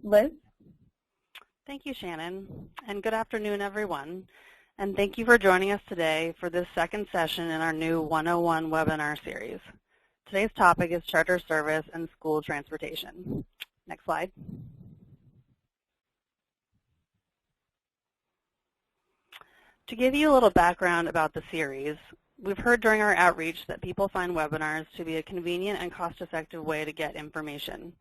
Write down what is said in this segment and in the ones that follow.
Liz? Thank you, Shannon, and good afternoon, everyone. And thank you for joining us today for this second session in our new 101 webinar series. Today's topic is charter service and school transportation. Next slide. To give you a little background about the series, we've heard during our outreach that people find webinars to be a convenient and cost-effective way to get information.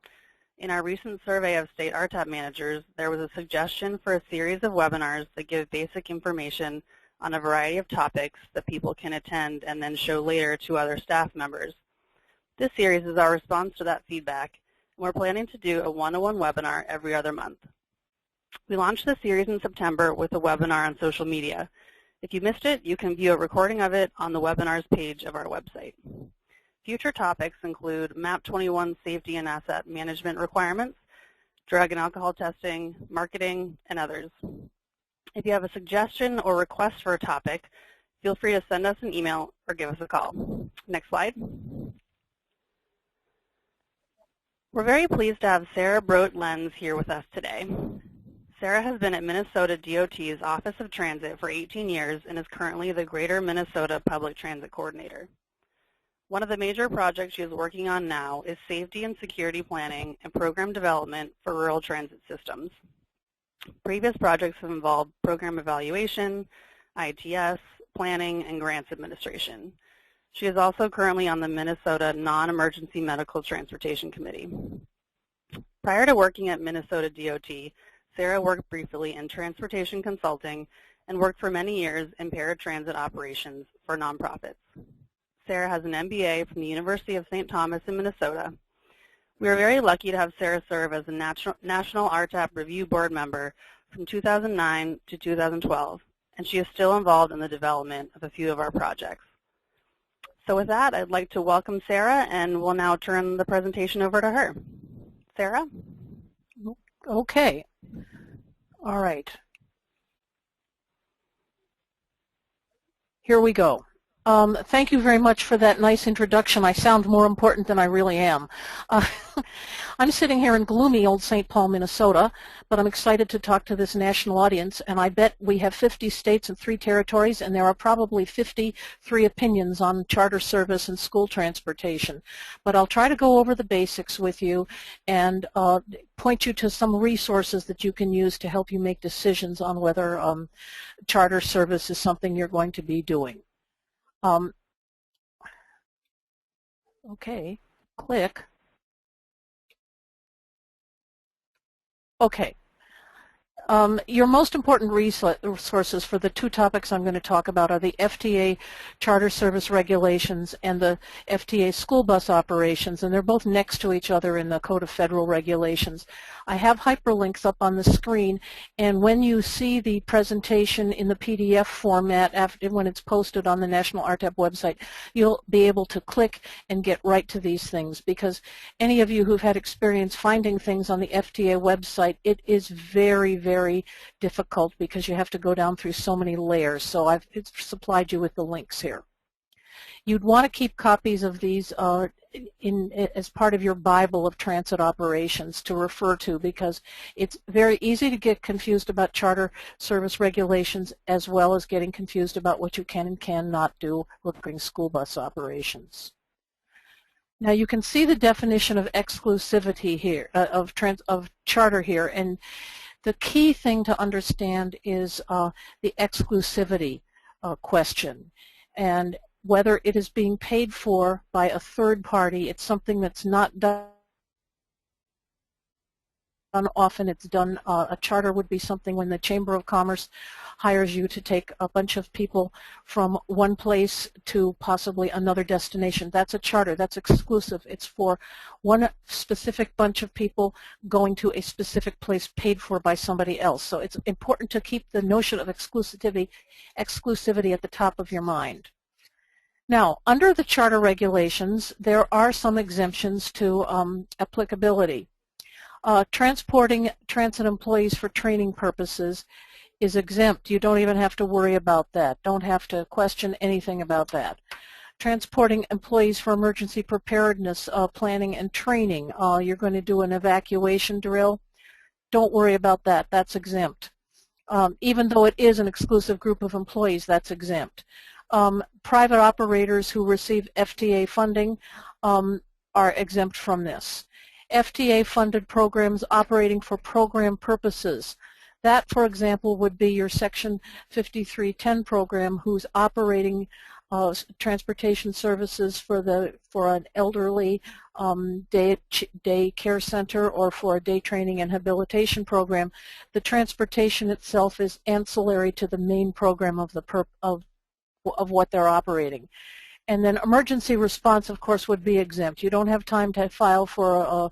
In our recent survey of state RTAP managers, there was a suggestion for a series of webinars that give basic information on a variety of topics that people can attend and then show later to other staff members. This series is our response to that feedback, and we're planning to do a 101 webinar every other month. We launched the series in September with a webinar on social media. If you missed it, you can view a recording of it on the webinars page of our website. Future topics include MAP 21 safety and asset management requirements, drug and alcohol testing, marketing, and others. If you have a suggestion or request for a topic, feel free to send us an email or give us a call. Next slide. We're very pleased to have Sarah Brodt Lenz here with us today. Sarah has been at Minnesota DOT's Office of Transit for 18 years and is currently the Greater Minnesota Public Transit Coordinator. One of the major projects she is working on now is safety and security planning and program development for rural transit systems. Previous projects have involved program evaluation, ITS, planning, and grants administration. She is also currently on the Minnesota Non-Emergency Medical Transportation Committee. Prior to working at Minnesota DOT, Sarah worked briefly in transportation consulting and worked for many years in paratransit operations for nonprofits. Sarah has an MBA from the University of St. Thomas in Minnesota. We are very lucky to have Sarah serve as a National RTAP Review Board member from 2009 to 2012, and she is still involved in the development of a few of our projects. So with that, I'd like to welcome Sarah, and we'll now turn the presentation over to her. Sarah? Okay. All right. Here we go. Thank you very much for that nice introduction. I sound more important than I really am. I'm sitting here in gloomy old St. Paul, Minnesota, but I'm excited to talk to this national audience, and I bet we have 50 states and 3 territories, and there are probably 53 opinions on charter service and school transportation. But I'll try to go over the basics with you and point you to some resources that you can use to help you make decisions on whether charter service is something you're going to be doing. Okay, click. Okay. Your most important resources for the 2 topics I'm going to talk about are the FTA charter service regulations and the FTA school bus operations, and they're both next to each other in the Code of Federal Regulations. I have hyperlinks up on the screen, and when you see the presentation in the PDF format when it's posted on the National RTAP website, you'll be able to click and get right to these things, because any of you who've had experience finding things on the FTA website, it is very, very difficult because you have to go down through so many layers. So I've supplied you with the links here. You'd want to keep copies of these as part of your Bible of transit operations to refer to, because it's very easy to get confused about charter service regulations as well as getting confused about what you can and cannot do regarding school bus operations. Now you can see the definition of exclusivity here, of charter here, and the key thing to understand is the exclusivity question, and whether it is being paid for by a third party. It's something that's not done often. It's done, a charter would be something when the Chamber of Commerce hires you to take a bunch of people from one place to possibly another destination. That's a charter. That's exclusive. It's for one specific bunch of people going to a specific place paid for by somebody else. So it's important to keep the notion of exclusivity at the top of your mind. Now, under the charter regulations, there are some exemptions to applicability. Transporting transit employees for training purposes is exempt. You don't even have to worry about that. Don't have to question anything about that. Transporting employees for emergency preparedness planning and training. You're going to do an evacuation drill. don't worry about that. That's exempt. Even though it is an exclusive group of employees, that's exempt. Private operators who receive FTA funding are exempt from this. FTA-funded programs operating for program purposes. That, for example, would be your Section 5310 program who's operating transportation services for an elderly day care center or for a day training and habilitation program. The transportation itself is ancillary to the main program of what they're operating. And then emergency response, of course, would be exempt. You don't have time to file for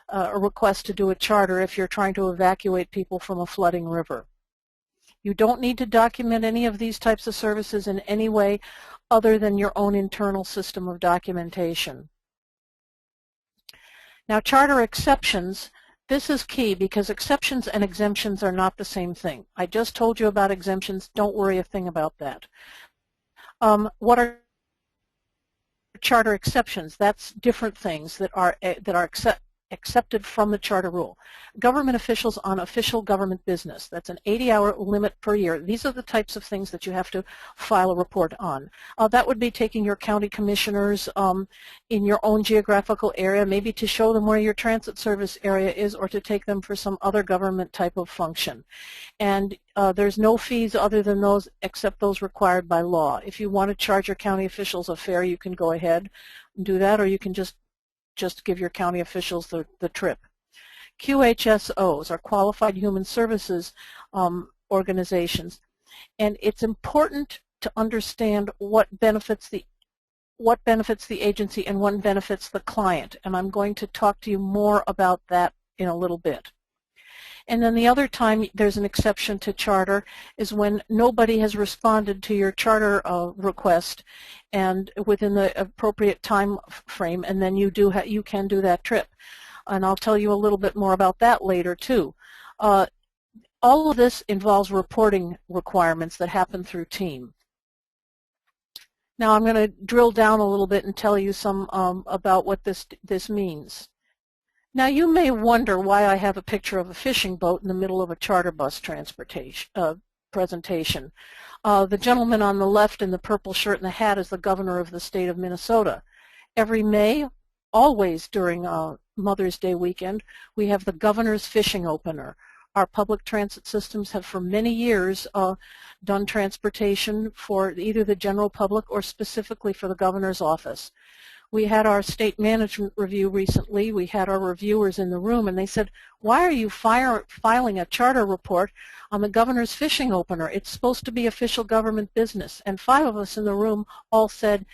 a request to do a charter if you're trying to evacuate people from a flooding river. You don't need to document any of these types of services in any way other than your own internal system of documentation. Now, charter exceptions, this is key because exceptions and exemptions are not the same thing. I just told you about exemptions. Don't worry a thing about that. What are charter exceptions? That's different things that are accepted from the charter rule. Government officials on official government business. That's an 80-hour limit per year. These are the types of things that you have to file a report on. That would be taking your county commissioners in your own geographical area, maybe to show them where your transit service area is or to take them for some other government type of function. And there's no fees other than those except those required by law. If you want to charge your county officials a fare, you can go ahead and do that, or you can just give your county officials the trip. QHSOs are Qualified Human Services organizations, and it's important to understand what benefits the agency and what benefits the client, and I'm going to talk to you more about that in a little bit. And then the other time there's an exception to charter is when nobody has responded to your charter request and within the appropriate time frame, and then you can do that trip. And I'll tell you a little bit more about that later too. All of this involves reporting requirements that happen through TEAM. Now I'm going to drill down a little bit and tell you some about what this means. Now you may wonder why I have a picture of a fishing boat in the middle of a charter bus transportation presentation. The gentleman on the left in the purple shirt and the hat is the governor of the state of Minnesota. Every May, always during Mother's Day weekend, we have the governor's fishing opener. Our public transit systems have for many years done transportation for either the general public or specifically for the governor's office. We had our state management review recently. We had our reviewers in the room, and they said, why are you filing a charter report on the governor's fishing opener? It's supposed to be official government business. And 5 of us in the room all said,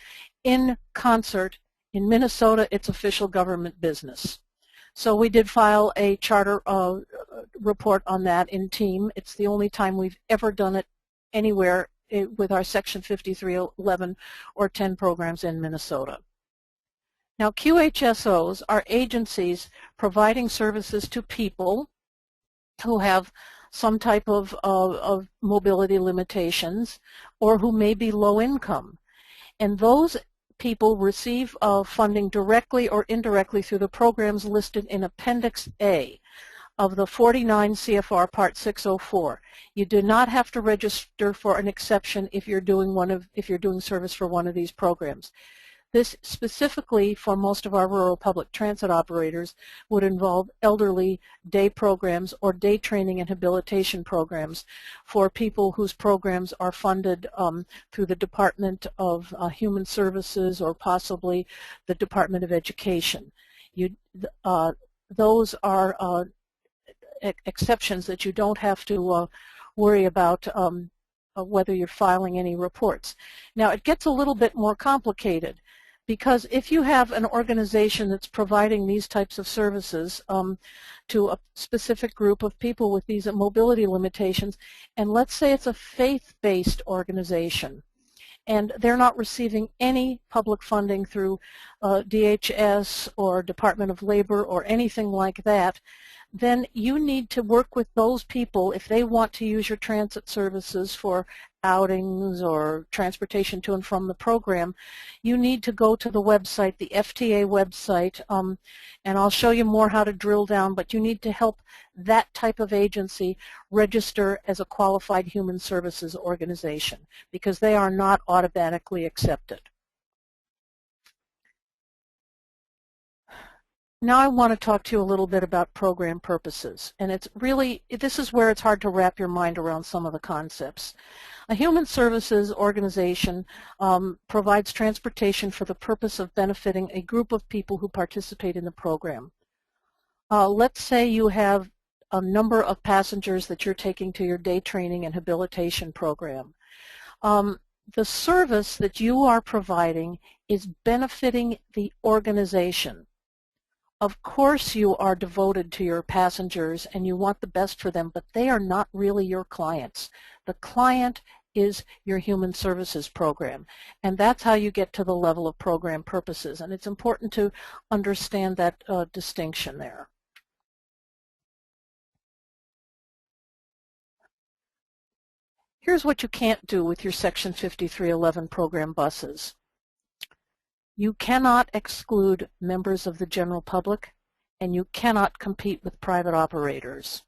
in concert, in Minnesota, it's official government business. So we did file a charter report on that in TEAM. It's the only time we've ever done it anywhere with our Section 5311 or 10 programs in Minnesota. Now, QHSOs are agencies providing services to people who have some type of mobility limitations or who may be low income. And those people receive funding directly or indirectly through the programs listed in Appendix A of the 49 CFR Part 604. You do not have to register for an exception if you're doing service for one of these programs. This specifically for most of our rural public transit operators would involve elderly day programs or day training and habilitation programs for people whose programs are funded through the Department of Human Services or possibly the Department of Education. Those are exceptions that you don't have to worry about whether you're filing any reports. Now, it gets a little bit more complicated, because if you have an organization that's providing these types of services to a specific group of people with these mobility limitations, and let's say it's a faith-based organization, and they're not receiving any public funding through DHS or Department of Labor or anything like that, then you need to work with those people if they want to use your transit services for outings or transportation to and from the program. You need to go to the website, the FTA website, and I'll show you more how to drill down, but you need to help that type of agency register as a qualified human services organization because they are not automatically accepted. Now I want to talk to you a little bit about program purposes, and this is where it's hard to wrap your mind around some of the concepts. A human services organization provides transportation for the purpose of benefiting a group of people who participate in the program. Let's say you have a number of passengers that you're taking to your day training and habilitation program. The service that you are providing is benefiting the organization. Of course you are devoted to your passengers and you want the best for them, but they are not really your clients. The client is your human services program, and that's how you get to the level of program purposes, and it's important to understand that distinction there. Here's what you can't do with your Section 5311 program buses. You cannot exclude members of the general public, and you cannot compete with private operators.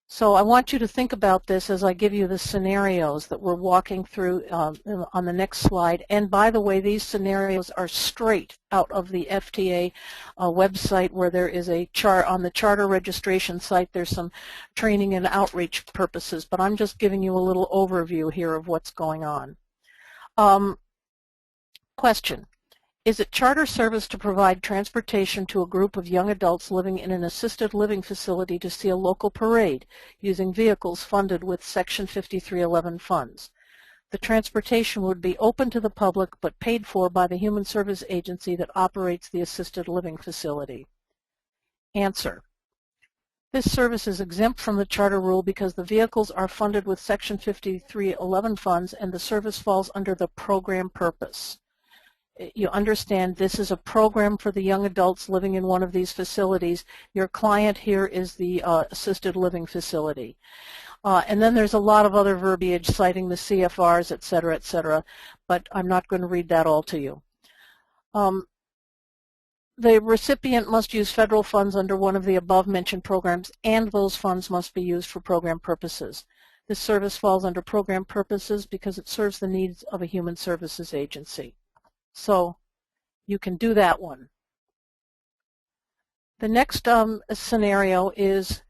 So I want you to think about this as I give you the scenarios that we're walking through on the next slide. And by the way, these scenarios are straight out of the FTA website, where there is a chart on the charter registration site. There's some training and outreach purposes, but I'm just giving you a little overview here of what's going on. Question. Is it charter service to provide transportation to a group of young adults living in an assisted living facility to see a local parade using vehicles funded with Section 5311 funds? The transportation would be open to the public but paid for by the human service agency that operates the assisted living facility. Answer. This service is exempt from the charter rule because the vehicles are funded with Section 5311 funds and the service falls under the program purpose. You understand this is a program for the young adults living in one of these facilities. Your client here is the assisted living facility. And then there's a lot of other verbiage citing the CFRs, et cetera, but I'm not going to read that all to you. The recipient must use federal funds under one of the above-mentioned programs, and those funds must be used for program purposes. This service falls under program purposes because it serves the needs of a human services agency. So you can do that one. The next scenario is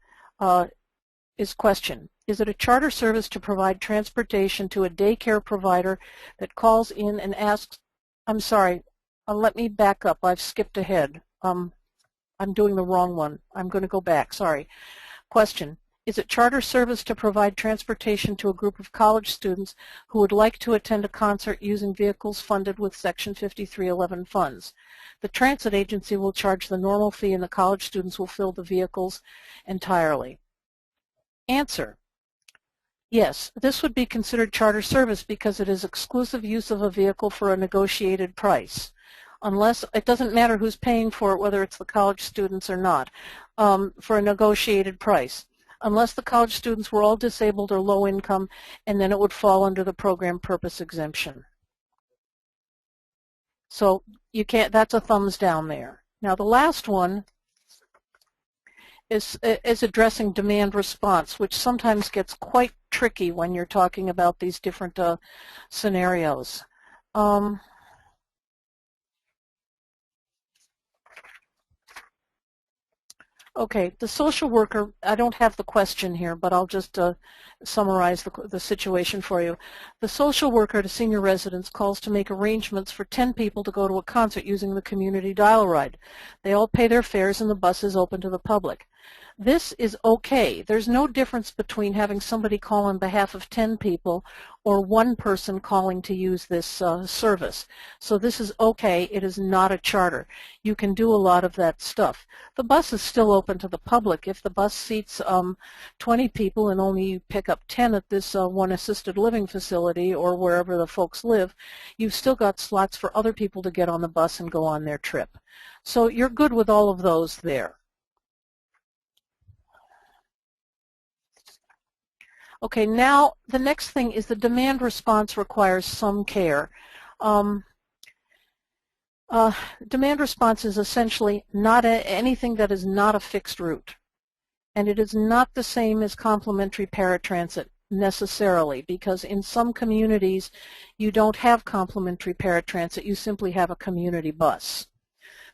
question. Is it a charter service to provide transportation to a daycare provider that calls in and asks, I'm sorry, let me back up. I've skipped ahead. I'm doing the wrong one. I'm going to go back. Sorry. Question. Is it charter service to provide transportation to a group of college students who would like to attend a concert using vehicles funded with Section 5311 funds? The transit agency will charge the normal fee and the college students will fill the vehicles entirely. Answer. Yes, this would be considered charter service because it is exclusive use of a vehicle for a negotiated price. Unless, it doesn't matter who's paying for it, whether it's the college students or not, for a negotiated price. Unless the college students were all disabled or low income, and then it would fall under the program purpose exemption. So you can't, that's a thumbs down there. Now the last one is addressing demand response, which sometimes gets quite tricky when you're talking about these different scenarios. Okay, the social worker, I don't have the question here, but I'll just summarize the situation for you. The social worker to senior residents calls to make arrangements for 10 people to go to a concert using the community dial ride. They all pay their fares and the bus is open to the public. This is okay. There's no difference between having somebody call on behalf of 10 people or one person calling to use this service. So this is okay. It is not a charter. You can do a lot of that stuff. The bus is still open to the public. If the bus seats 20 people and only you pick up 10 at this one assisted living facility or wherever the folks live, you've still got slots for other people to get on the bus and go on their trip. So you're good with all of those there. Okay, now the next thing is the demand response requires some care. Demand response is essentially not anything that is not a fixed route. And it is not the same as complementary paratransit necessarily, because in some communities you don't have complementary paratransit, you simply have a community bus.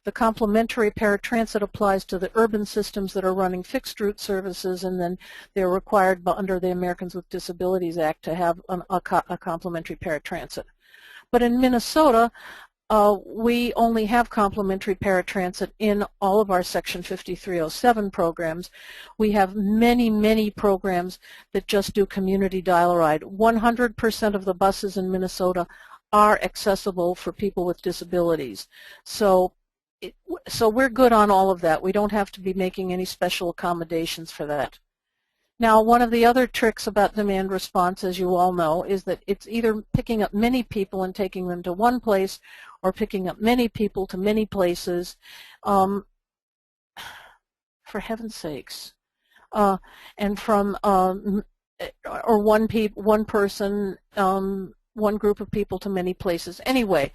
The complementary paratransit applies to the urban systems that are running fixed route services, and then they're required under the Americans with Disabilities Act to have a complementary paratransit. But in Minnesota, we only have complementary paratransit in all of our Section 5307 programs. We have many, many programs that just do community dial-a-ride. 100% of the buses in Minnesota are accessible for people with disabilities. So we're good on all of that. We don't have to be making any special accommodations for that. Now, one of the other tricks about demand response, as you all know, is that it's either picking up many people and taking them to one place, or picking up many people to many places. For heaven's sakes. And from, or one person, one group of people to many places. Anyway,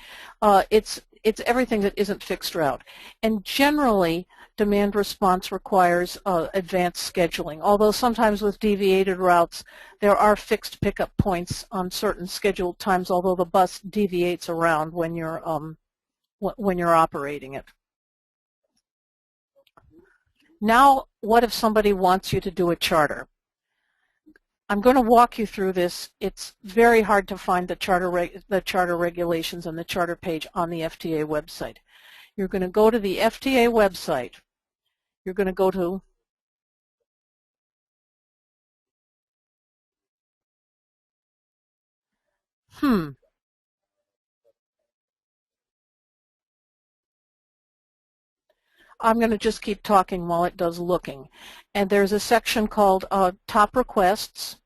it's everything that isn't fixed route. And generally, demand response requires advanced scheduling, although sometimes with deviated routes there are fixed pickup points on certain scheduled times, although the bus deviates around when you're operating it. Now, what if somebody wants you to do a charter? I'm going to walk you through this. It's very hard to find the charter regulations and the charter page on the FTA website. You're going to go to the FTA website. You're going to go to I'm going to just keep talking while it does looking. And there's a section called Top Requests.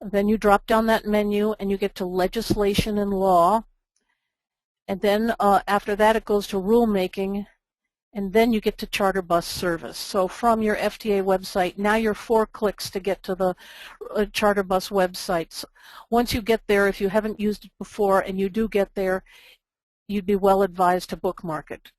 Then you drop down that menu and you get to Legislation and Law. And then after that it goes to Rulemaking. And then you get to Charter Bus Service. So from your FTA website, now you're 4 clicks to get to the Charter Bus websites. Once you get there, if you haven't used it before and you do get there, you'd be well advised to bookmark it.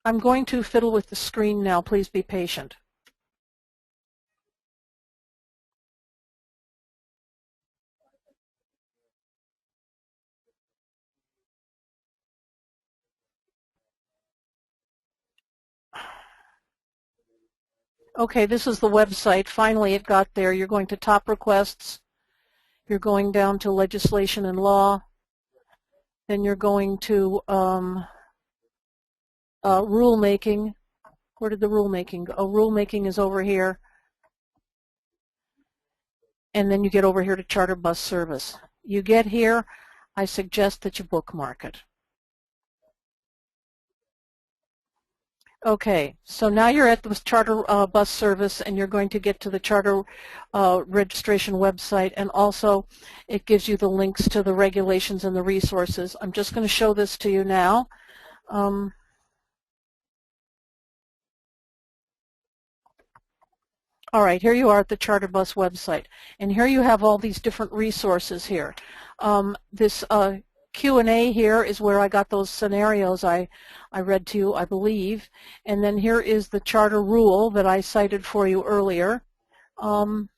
I'm going to fiddle with the screen now. Please be patient. Okay, this is the website. Finally, it got there. You're going to Top Requests. You're going down to Legislation and Law. Then you're going to Rulemaking. Where did the Rulemaking go? Oh, Rulemaking is over here. And then you get over here to Charter Bus Service. You get here, I suggest that you bookmark it. Okay, so now you're at the Charter Bus Service, and you're going to get to the Charter registration website, and also it gives you the links to the regulations and the resources. I'm just going to show this to you now. All right, here you are at the Charter Bus website, and here you have all these different resources here. This Q&A here is where I got those scenarios I read to you, I believe. And then here is the charter rule that I cited for you earlier. And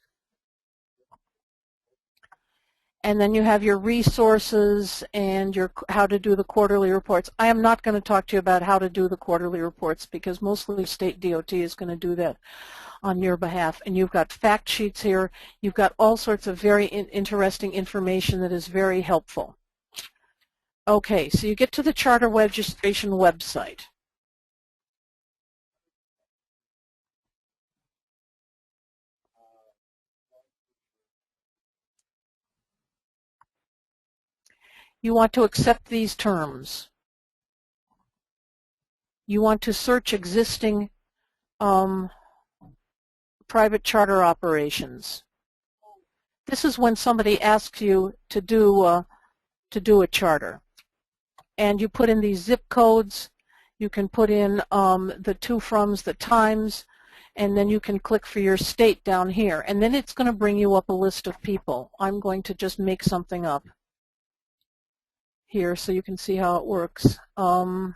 then you have your resources and your how to do the quarterly reports. I am not going to talk to you about how to do the quarterly reports because mostly state DOT is going to do that on your behalf. And you've got fact sheets here. You've got all sorts of very interesting information that is very helpful. Okay, so you get to the charter registration website. You want to accept these terms. You want to search existing private charter operations. This is when somebody asks you to do a charter. and you put in these zip codes. You can put in the to, froms, the times, and then you can click for your state down here. And then it's going to bring you up a list of people. I'm going to just make something up here so you can see how it works. And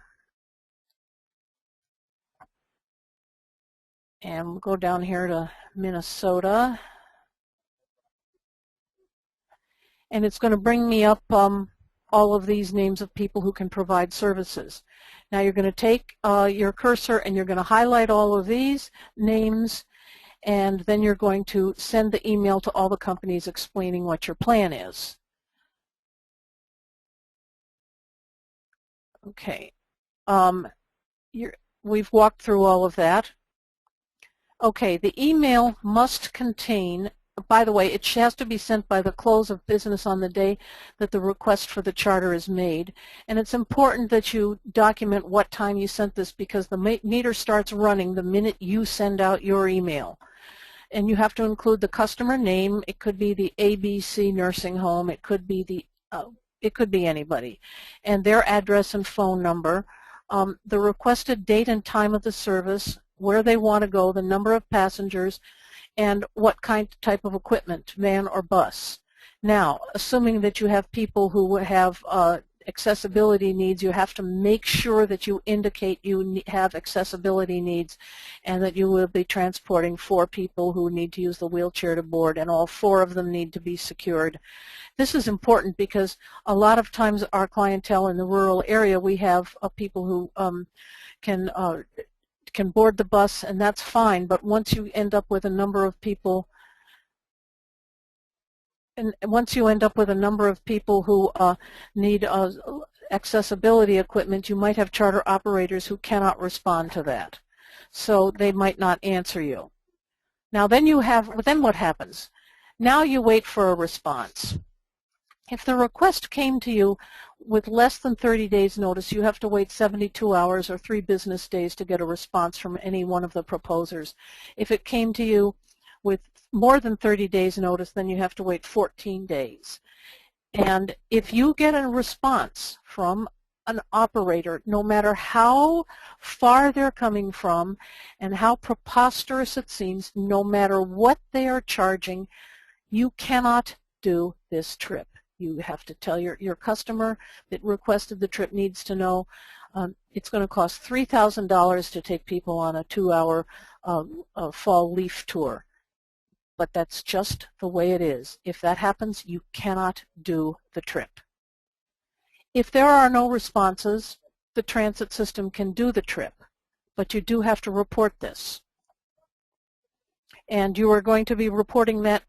we'll go down here to Minnesota. And it's going to bring me up all of these names of people who can provide services. Now you're going to take your cursor and you're going to highlight all of these names, and then you're going to send the email to all the companies explaining what your plan is. Okay. We've walked through all of that. Okay, the email must contain, by the way, it has to be sent by the close of business on the day that the request for the charter is made. And it's important that you document what time you sent this, because the meter starts running the minute you send out your email. And you have to include the customer name. It could be the ABC nursing home. It could be anybody. And their address and phone number. The requested date and time of the service, where they want to go, the number of passengers, and what type of equipment, van or bus. Now, assuming that you have people who have accessibility needs, you have to make sure that you indicate you have accessibility needs and that you will be transporting 4 people who need to use the wheelchair to board, and all 4 of them need to be secured. This is important because a lot of times our clientele in the rural area, we have people who can board the bus, and that's fine, but once you end up with a number of people who need accessibility equipment, you might have charter operators who cannot respond to that, so they might not answer you. Now then what happens? Now you wait for a response. If the request came to you with less than 30 days notice, you have to wait 72 hours or 3 business days to get a response from any one of the proposers. If it came to you with more than 30 days notice, then you have to wait 14 days. And if you get a response from an operator, no matter how far they're coming from and how preposterous it seems, no matter what they are charging, you cannot do this trip. You have to tell your customer that requested the trip needs to know it's going to cost $3,000 to take people on a 2-hour fall leaf tour. But that's just the way it is. If that happens, you cannot do the trip. If there are no responses, the transit system can do the trip, but you do have to report this. And you are going to be reporting that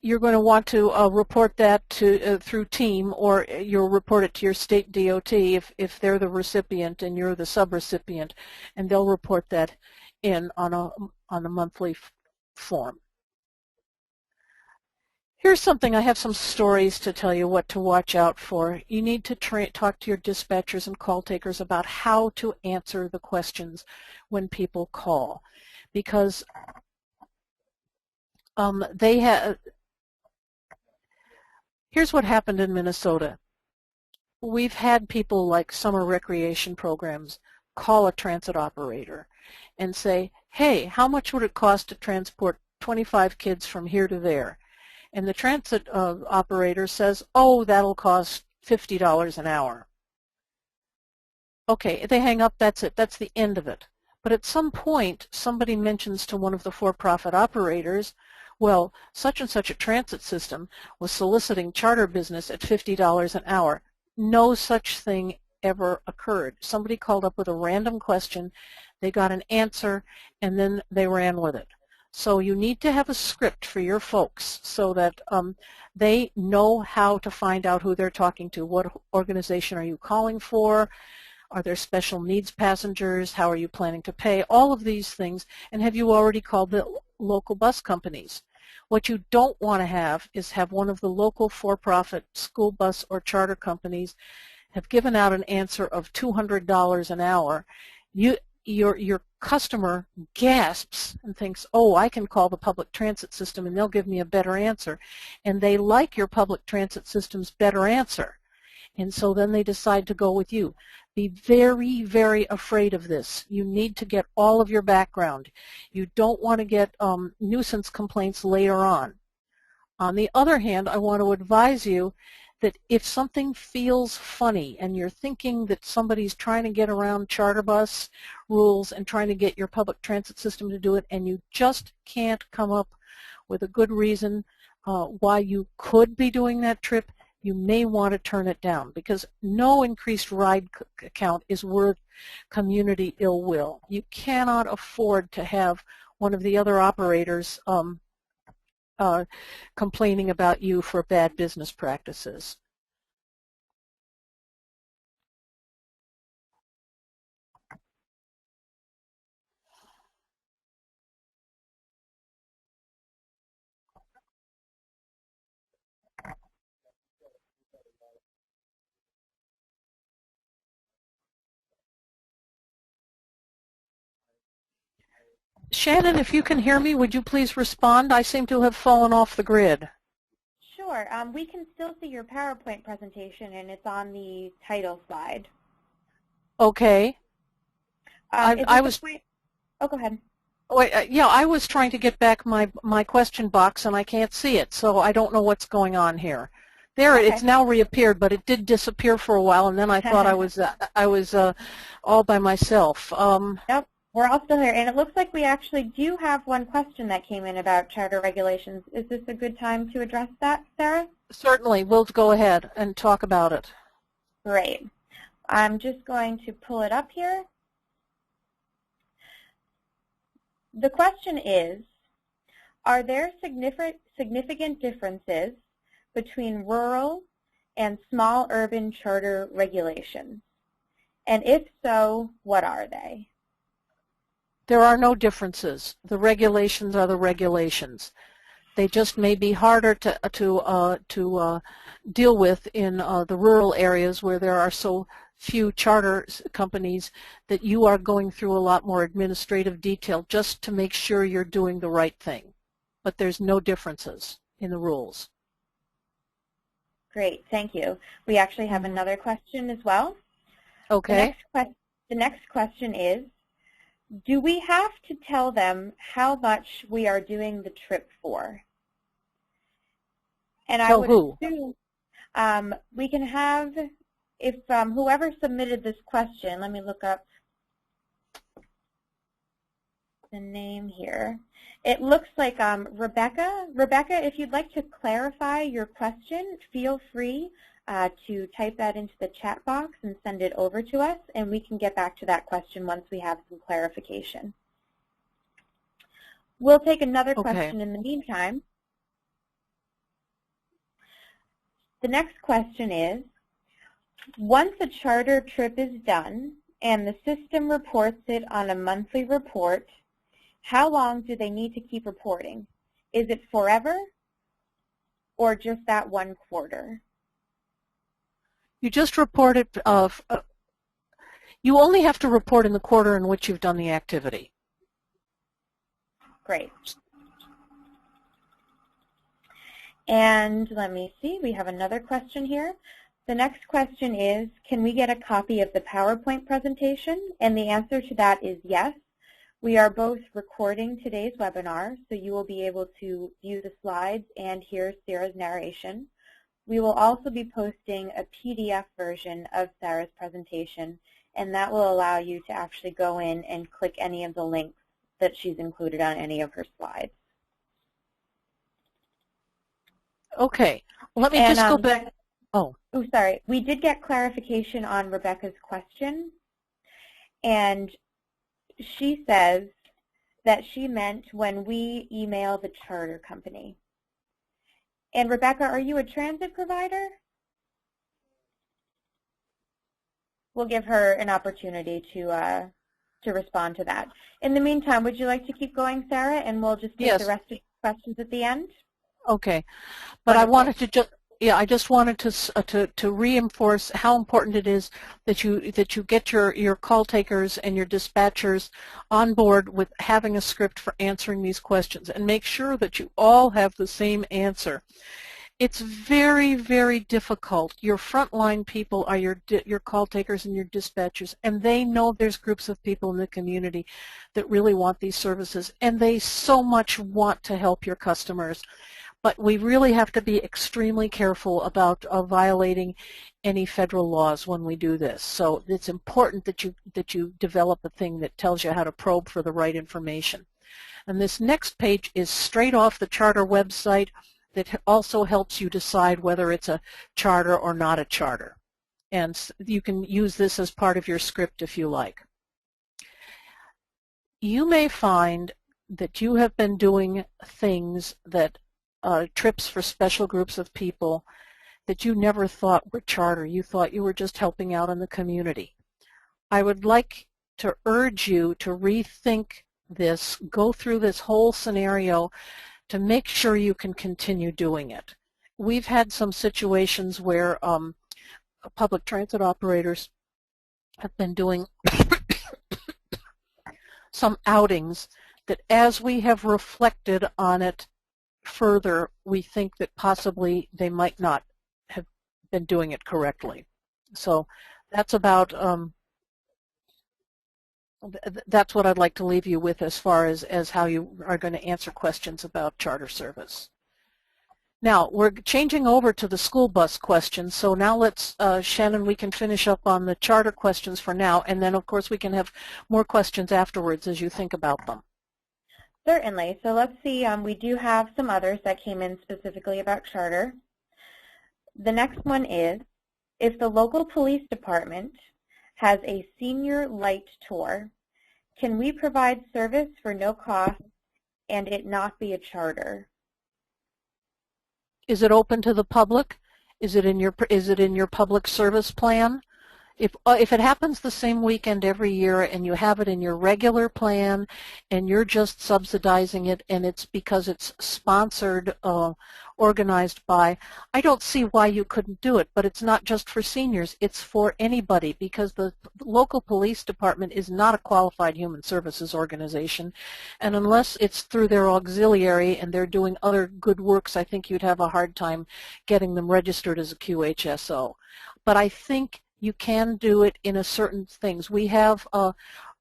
you're going to want to report that through team, or you'll report it to your state DOT if they're the recipient and you're the sub-recipient, and they'll report that in on a monthly form. Here's something, I have some stories to tell you what to watch out for. You need to talk to your dispatchers and call takers about how to answer the questions when people call, because here's what happened in Minnesota. We've had people like summer recreation programs call a transit operator and say, hey, how much would it cost to transport 25 kids from here to there? And the transit operator says, oh, that'll cost $50 an hour. Okay, they hang up, that's it, that's the end of it. But at some point, somebody mentions to one of the for-profit operators, well, such and such a transit system was soliciting charter business at $50 an hour. No such thing ever occurred. Somebody called up with a random question, they got an answer, and then they ran with it. So you need to have a script for your folks so that they know how to find out who they're talking to. What organization are you calling for? Are there special needs passengers? How are you planning to pay? All of these things. And have you already called the local bus companies? What you don't want to have is have one of the local for-profit school bus or charter companies have given out an answer of $200 an hour. Your customer gasps and thinks, oh, I can call the public transit system and they'll give me a better answer. And they like your public transit system's better answer. And so then they decide to go with you. Be very, very afraid of this. You need to get all of your background. You don't want to get nuisance complaints later on. On the other hand, I want to advise you that if something feels funny and you're thinking that somebody's trying to get around charter bus rules and trying to get your public transit system to do it, and you just can't come up with a good reason why you could be doing that trip, you may want to turn it down, because no increased ride count is worth community ill will. You cannot afford to have one of the other operators complaining about you for bad business practices. Shannon, if you can hear me, would you please respond? I seem to have fallen off the grid. Sure. We can still see your PowerPoint presentation, and it's on the title slide. Okay. I was. Oh, go ahead. Wait, yeah, I was trying to get back my question box, and I can't see it, so I don't know what's going on here. There, okay. It's now reappeared, but it did disappear for a while, and then I thought I was all by myself. Yep. We're all still here, and it looks like we actually do have one question that came in about charter regulations. Is this a good time to address that, Sarah? Certainly. We'll go ahead and talk about it. Great. I'm just going to pull it up here. The question is, are there significant differences between rural and small urban charter regulations? And if so, what are they? There are no differences. The regulations are the regulations. They just may be harder to deal with in the rural areas where there are so few charter companies that you are going through a lot more administrative detail just to make sure you're doing the right thing. But there's no differences in the rules. Great, thank you. We actually have another question as well. Okay. The next question is, do we have to tell them how much we are doing the trip for? And I would assume we can have, if whoever submitted this question, let me look up the name here. It looks like Rebecca. Rebecca, if you'd like to clarify your question, feel free to type that into the chat box and send it over to us, and we can get back to that question once we have some clarification. We'll take another question in the meantime. The next question is, once a charter trip is done and the system reports it on a monthly report, how long do they need to keep reporting? Is it forever or just that one quarter? You just report it, you only have to report in the quarter in which you've done the activity. Great. And let me see, we have another question here. The next question is, can we get a copy of the PowerPoint presentation? And the answer to that is yes. We are both recording today's webinar, so you will be able to view the slides and hear Sarah's narration. We will also be posting a PDF version of Sarah's presentation, and that will allow you to actually go in and click any of the links that she's included on any of her slides. Okay, let me just go back. Oh, sorry. We did get clarification on Rebecca's question, and she says that she meant when we email the charter company. And Rebecca, are you a transit provider? We'll give her an opportunity to respond to that. In the meantime, would you like to keep going, Sarah, and we'll just take the rest of the questions at the end? Okay, but I wanted to just Yeah, I just wanted to reinforce how important it is that you get your call takers and your dispatchers on board with having a script for answering these questions, and make sure that you all have the same answer. It's very, very difficult. Your frontline people are your call takers and your dispatchers, and they know there's groups of people in the community that really want these services, and they so much want to help your customers. But we really have to be extremely careful about violating any federal laws when we do this. So it's important that you develop a thing that tells you how to probe for the right information. And this next page is straight off the charter website that also helps you decide whether it's a charter or not a charter. And you can use this as part of your script if you like. You may find that you have been doing things that trips for special groups of people that you never thought were charter. You thought you were just helping out in the community. I would like to urge you to rethink this, go through this whole scenario to make sure you can continue doing it. We've had some situations where public transit operators have been doing some outings that, as we have reflected on it further, we think that possibly they might not have been doing it correctly. So that's about that's what I'd like to leave you with as far as how you are going to answer questions about charter service. Now we're changing over to the school bus questions. So now let's, Shannon, we can finish up on the charter questions for now, and then of course we can have more questions afterwards as you think about them. Certainly. So let's see, we do have some others that came in specifically about charter. The next one is, if the local police department has a senior light tour, can we provide service for no cost and it not be a charter? Is it open to the public? Is it in your public service plan? If it happens the same weekend every year and you have it in your regular plan and you're just subsidizing it and it's because it's sponsored, organized by, I don't see why you couldn't do it. But it's not just for seniors, it's for anybody, because the local police department is not a qualified human services organization, and unless it's through their auxiliary and they're doing other good works, I think you'd have a hard time getting them registered as a QHSO. But I think you can do it in a certain things. We have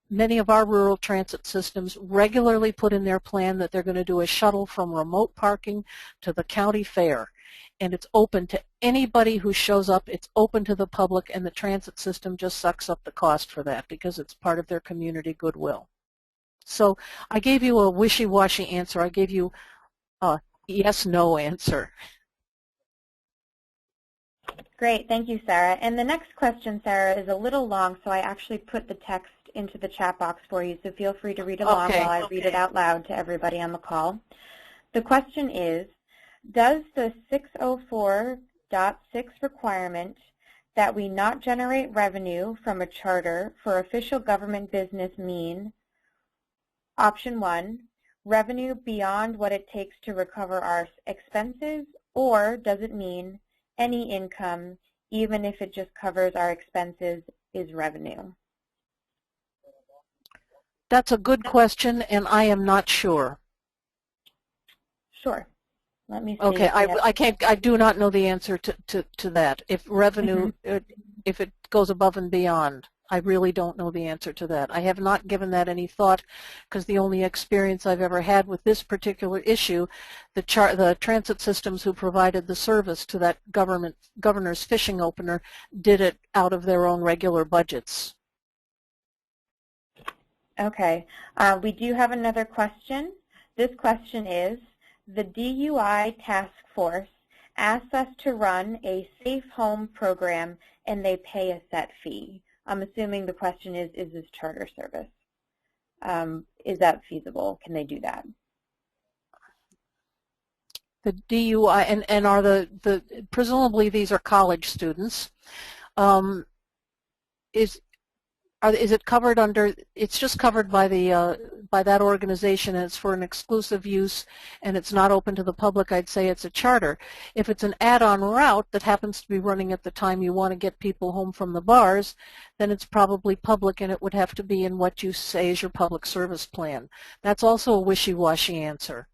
many of our rural transit systems regularly put in their plan that they're going to do a shuttle from remote parking to the county fair. And it's open to anybody who shows up. It's open to the public, and the transit system just sucks up the cost for that because it's part of their community goodwill. So I gave you a wishy-washy answer. I gave you a yes-no answer. Great, thank you, Sarah. And the next question, Sarah, is a little long, so I actually put the text into the chat box for you, so feel free to read along while I read it out loud to everybody on the call. The question is, does the 604.6 requirement that we not generate revenue from a charter for official government business mean, option 1, revenue beyond what it takes to recover our expenses, or does it mean any income, even if it just covers our expenses, is revenue? That's a good question, and I am not sure. Sure. Let me see. Okay, I do not know the answer to that. If revenue, if it goes above and beyond, I really don't know the answer to that. I have not given that any thought because the only experience I've ever had with this particular issue, the transit systems who provided the service to that governor's fishing opener did it out of their own regular budgets. Okay. We do have another question. This question is, the DUI task force asks us to run a safe home program and they pay a set fee. I'm assuming the question is this charter service? Is that feasible? Can they do that? The DUI, and are presumably these are college students. Is it covered under, it's just covered by the by that organization and it's for an exclusive use and it's not open to the public, I'd say it's a charter. If it's an add-on route that happens to be running at the time you want to get people home from the bars, then it's probably public and it would have to be in what you say is your public service plan. That's also a wishy-washy answer.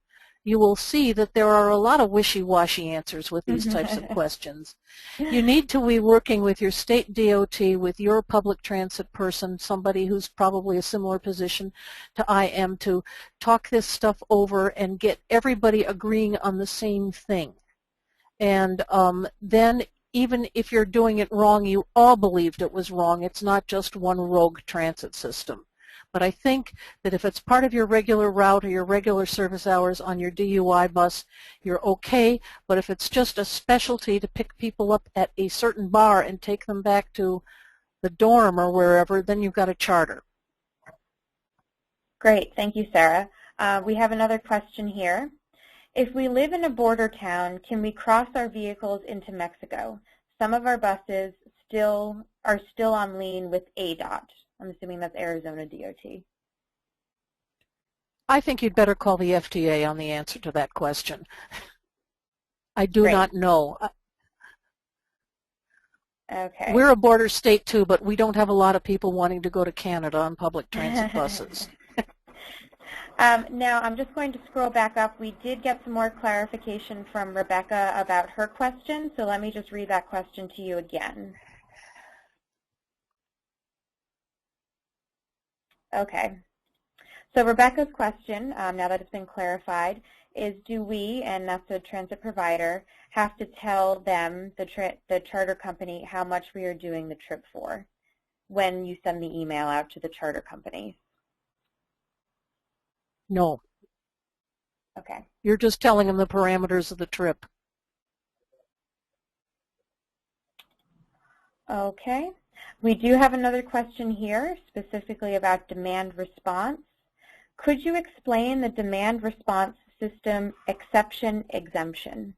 You will see that there are a lot of wishy-washy answers with these types of questions. You need to be working with your state DOT, with your public transit person, somebody who's probably a similar position to I am, to talk this stuff over and get everybody agreeing on the same thing. And then even if you're doing it wrong, you all believed it was wrong. It's not just one rogue transit system. But I think that if it's part of your regular route or your regular service hours on your DUI bus, you're okay. But if it's just a specialty to pick people up at a certain bar and take them back to the dorm or wherever, then you've got a charter. Great. Thank you, Sarah. We have another question here. If we live in a border town, can we cross our vehicles into Mexico? Some of our buses are still on lean with ADOT. I'm assuming that's Arizona DOT. I think you'd better call the FTA on the answer to that question. I do Great. not know. Okay. We're a border state too, but we don't have a lot of people wanting to go to Canada on public transit buses. Now I'm just going to scroll back up. We did get some more clarification from Rebecca about her question, so let me just read that question to you again. Okay. So Rebecca's question, now that it's been clarified, is do we, and that's a transit provider, have to tell them, the charter company, how much we are doing the trip for when you send the email out to the charter company? No. Okay. You're just telling them the parameters of the trip. Okay. We do have another question here, specifically about demand response. Could you explain the demand response system exception exemption?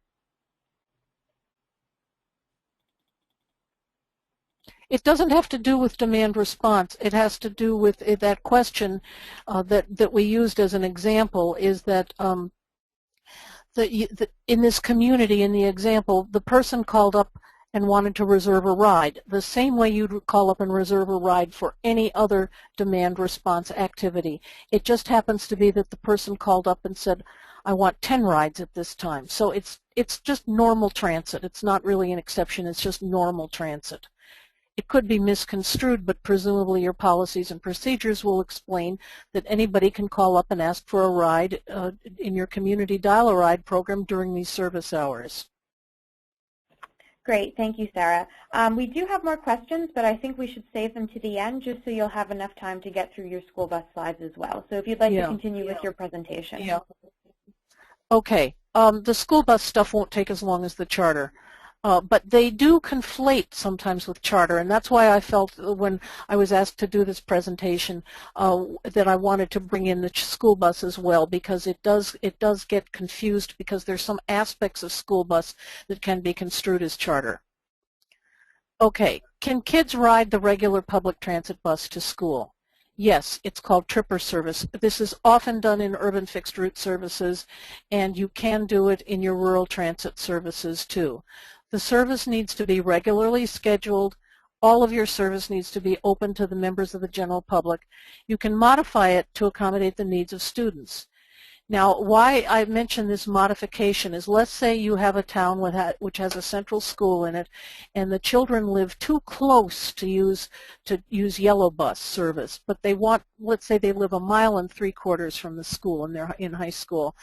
It doesn't have to do with demand response. It has to do with that question that we used as an example, is that in this community, in the example, the person called up and wanted to reserve a ride, the same way you'd call up and reserve a ride for any other demand response activity. It just happens to be that the person called up and said, I want 10 rides at this time. So it's just normal transit. It's not really an exception. It's just normal transit. It could be misconstrued, but presumably your policies and procedures will explain that anybody can call up and ask for a ride in your community dial-a-ride program during these service hours. Great. Thank you, Sarah. We do have more questions, but I think we should save them to the end just so you'll have enough time to get through your school bus slides as well. So if you'd like to continue with your presentation. Yeah. Okay. The school bus stuff won't take as long as the charter. But they do conflate sometimes with charter, and that's why I felt when I was asked to do this presentation that I wanted to bring in the school bus as well, because it does get confused, because there's some aspects of school bus that can be construed as charter. Okay, can kids ride the regular public transit bus to school? Yes, it's called tripper service. This is often done in urban fixed route services, and you can do it in your rural transit services too. The service needs to be regularly scheduled. All of your service needs to be open to the members of the general public. You can modify it to accommodate the needs of students. Now, why I mention this modification is, let's say you have a town which has a central school in it, and the children live too close to use yellow bus service, but they want, let's say they live 1.75 miles from the school, and they're in high school,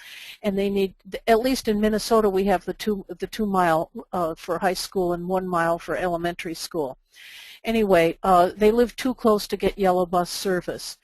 and they need, at least in Minnesota, we have the 2 mile for high school and 1 mile for elementary school. Anyway, they live too close to get yellow bus service.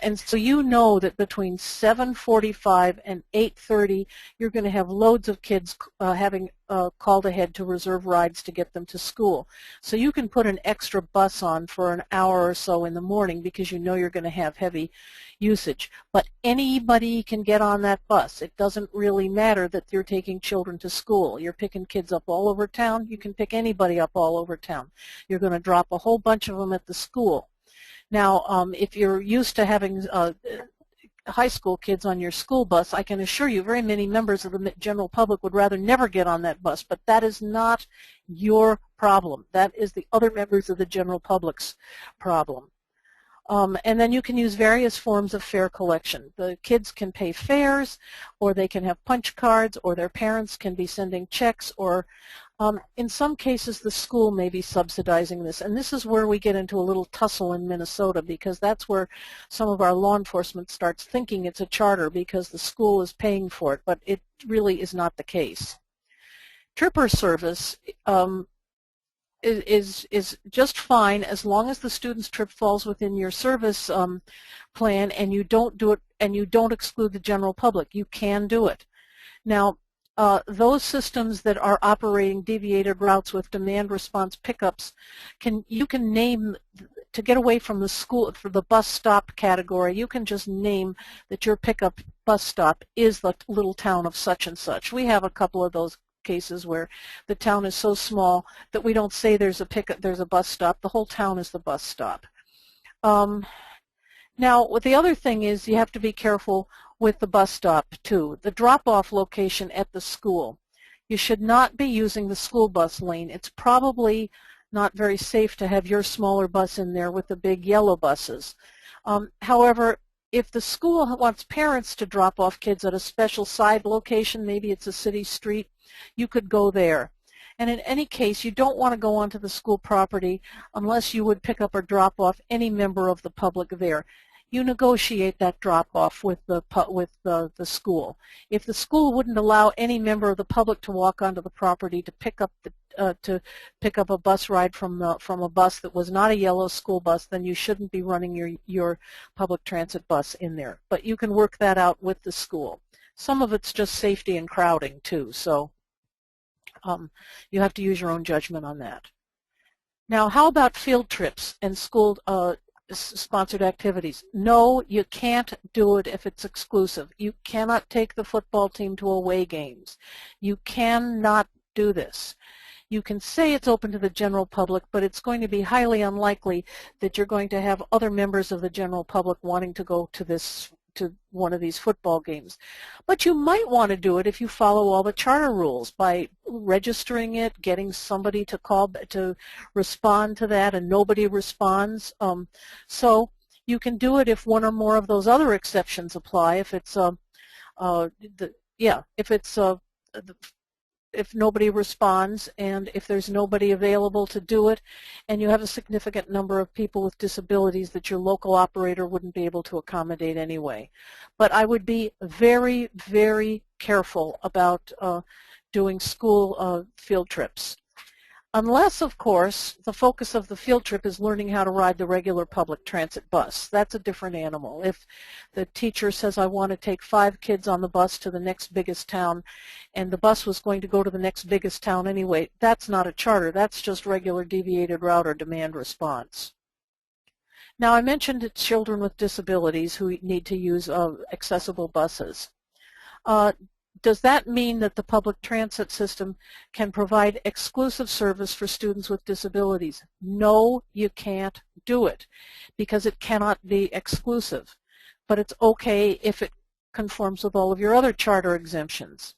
And so you know that between 7:45 and 8:30, you're going to have loads of kids having called ahead to reserve rides to get them to school. So you can put an extra bus on for an hour or so in the morning because you know you're going to have heavy usage. But anybody can get on that bus. It doesn't really matter that you're taking children to school. You're picking kids up all over town. You can pick anybody up all over town. You're going to drop a whole bunch of them at the school. Now, if you're used to having high school kids on your school bus, I can assure you very many members of the general public would rather never get on that bus, but that is not your problem. That is the other members of the general public's problem. And then you can use various forms of fare collection. The kids can pay fares, or they can have punch cards, or their parents can be sending checks, or in some cases the school may be subsidizing this. And this is where we get into a little tussle in Minnesota, because that's where some of our law enforcement starts thinking it's a charter because the school is paying for it, but it really is not the case. Tripper service is just fine as long as the student's trip falls within your service plan and you don't do it and you don't exclude the general public. You can do it. Now, those systems that are operating deviated routes with demand response pickups, you can name, to get away from the school, for the bus stop category, you can just name that your pickup bus stop is the little town of such and such. We have a couple of those cases where the town is so small that we don't say there's a bus stop. The whole town is the bus stop. Now, what the other thing is, you have to be careful with the bus stop too. The drop-off location at the school. You should not be using the school bus lane. It's probably not very safe to have your smaller bus in there with the big yellow buses. However, if the school wants parents to drop off kids at a special side location, maybe it's a city street, you could go there. And in any case, you don't want to go onto the school property unless you would pick up or drop off any member of the public there. You negotiate that drop-off with the school. If the school wouldn't allow any member of the public to walk onto the property to pick up a bus ride from a bus that was not a yellow school bus, then you shouldn't be running your public transit bus in there. But you can work that out with the school. Some of it's just safety and crowding too, so you have to use your own judgment on that. Now, how about field trips and school sponsored activities? No, you can't do it if it's exclusive. You cannot take the football team to away games. You cannot do this. You can say it's open to the general public, but it's going to be highly unlikely that you're going to have other members of the general public wanting to go to one of these football games. But you might want to do it if you follow all the charter rules by registering it, getting somebody to respond to that, and nobody responds. So you can do it if one or more of those other exceptions apply. If it's if nobody responds and if there's nobody available to do it, and you have a significant number of people with disabilities that your local operator wouldn't be able to accommodate anyway. But I would be very, very careful about doing school field trips. Unless, of course, the focus of the field trip is learning how to ride the regular public transit bus. That's a different animal. If the teacher says, I want to take 5 kids on the bus to the next biggest town, and the bus was going to go to the next biggest town anyway, that's not a charter. That's just regular deviated route or demand response. Now, I mentioned children with disabilities who need to use accessible buses. Does that mean that the public transit system can provide exclusive service for students with disabilities? No, you can't do it because it cannot be exclusive. But it's okay if it conforms with all of your other charter exemptions.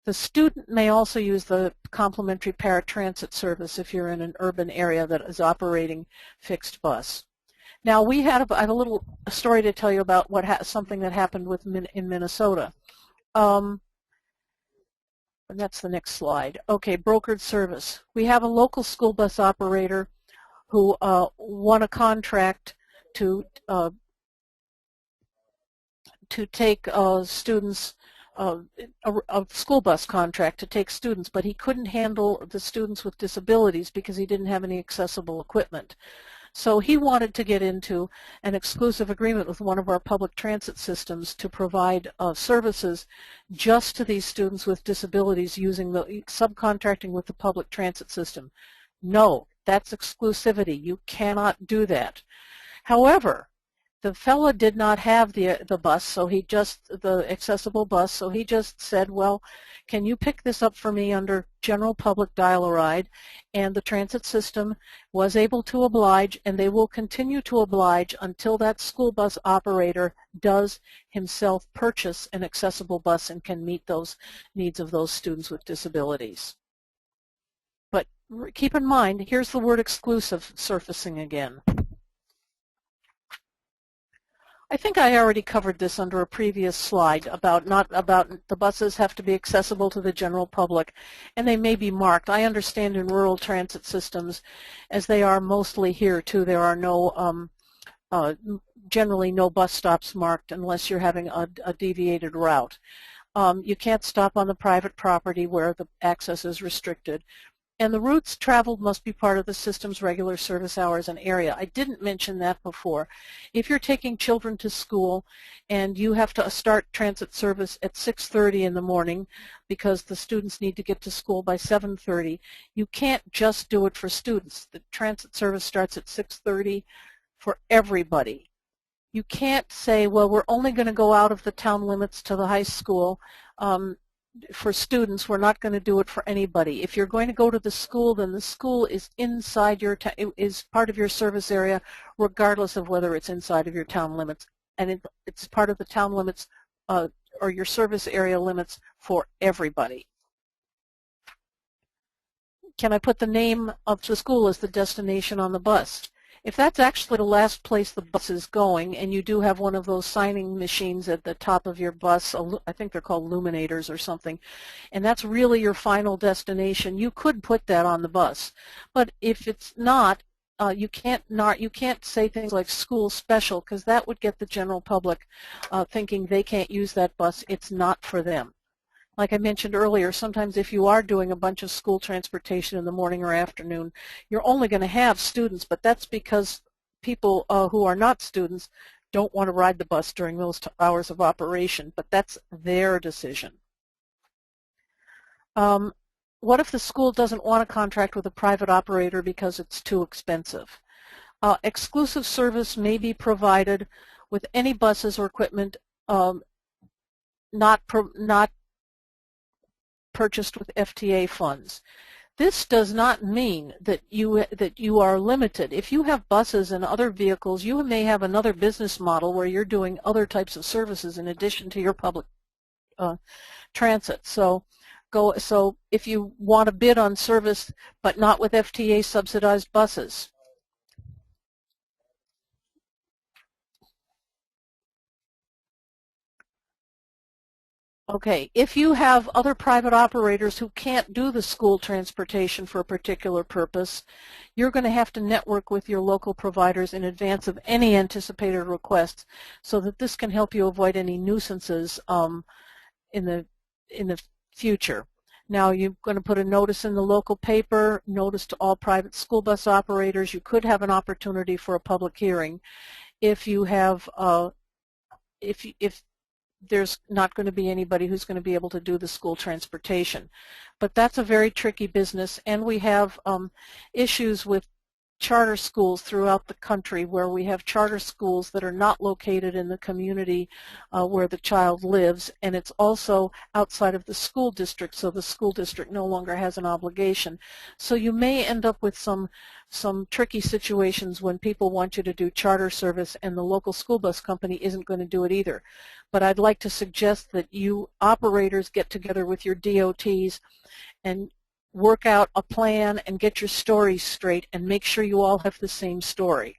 The student may also use the complimentary paratransit service if you're in an urban area that is operating fixed bus. Now, I have a little story to tell you about something that happened in Minnesota. And that's the next slide. Okay, brokered service. We have a local school bus operator who won a contract to take students, a school bus contract to take students, but he couldn't handle the students with disabilities because he didn't have any accessible equipment. So he wanted to get into an exclusive agreement with one of our public transit systems to provide services just to these students with disabilities using subcontracting with the public transit system. No, that's exclusivity. You cannot do that. However, The fellow did not have the bus, so the accessible bus, so he just said, well, can you pick this up for me under general public dial-a-ride? And the transit system was able to oblige, and they will continue to oblige until that school bus operator does himself purchase an accessible bus and can meet those needs of those students with disabilities. But keep in mind, here's the word exclusive surfacing again. I think I already covered this under a previous slide about the buses have to be accessible to the general public, and they may be marked. I understand in rural transit systems, as they are mostly here too, there are no generally no bus stops marked unless you're having a deviated route. You can't stop on the private property where the access is restricted. And the routes traveled must be part of the system's regular service hours and area. I didn't mention that before. If you're taking children to school and you have to start transit service at 6:30 in the morning because the students need to get to school by 7:30, you can't just do it for students. The transit service starts at 6:30 for everybody. You can't say, well, we're only going to go out of the town limits to the high school. For students, we're not going to do it for anybody. If you're going to go to the school, then the school is inside is part of your service area, regardless of whether it's inside of your town limits, and it's part of the town limits or your service area limits for everybody. Can I put the name of the school as the destination on the bus? If that's actually the last place the bus is going, and you do have one of those signing machines at the top of your bus, I think they're called illuminators or something, and that's really your final destination, you could put that on the bus. But if it's not, you can't say things like school special, because that would get the general public thinking they can't use that bus. It's not for them. Like I mentioned earlier, sometimes if you are doing a bunch of school transportation in the morning or afternoon, you're only going to have students, but that's because people who are not students don't want to ride the bus during those hours of operation, but that's their decision. What if the school doesn't want to contract with a private operator because it's too expensive? Exclusive service may be provided with any buses or equipment not purchased with FTA funds. This does not mean that you are limited. If you have buses and other vehicles, you may have another business model where you're doing other types of services in addition to your public transit. So if you want to bid on service but not with FTA subsidized buses, okay, if you have other private operators who can't do the school transportation for a particular purpose, you're going to have to network with your local providers in advance of any anticipated requests so that this can help you avoid any nuisances in the future. Now, you're going to put a notice in the local paper, notice to all private school bus operators. You could have an opportunity for a public hearing if you have if there's not going to be anybody who's going to be able to do the school transportation. But that's a very tricky business, and we have issues with charter schools throughout the country where we have charter schools that are not located in the community where the child lives, and it's also outside of the school district, so the school district no longer has an obligation. So you may end up with some tricky situations when people want you to do charter service and the local school bus company isn't going to do it either. But I'd like to suggest that you operators get together with your DOTs and work out a plan and get your stories straight and make sure you all have the same story.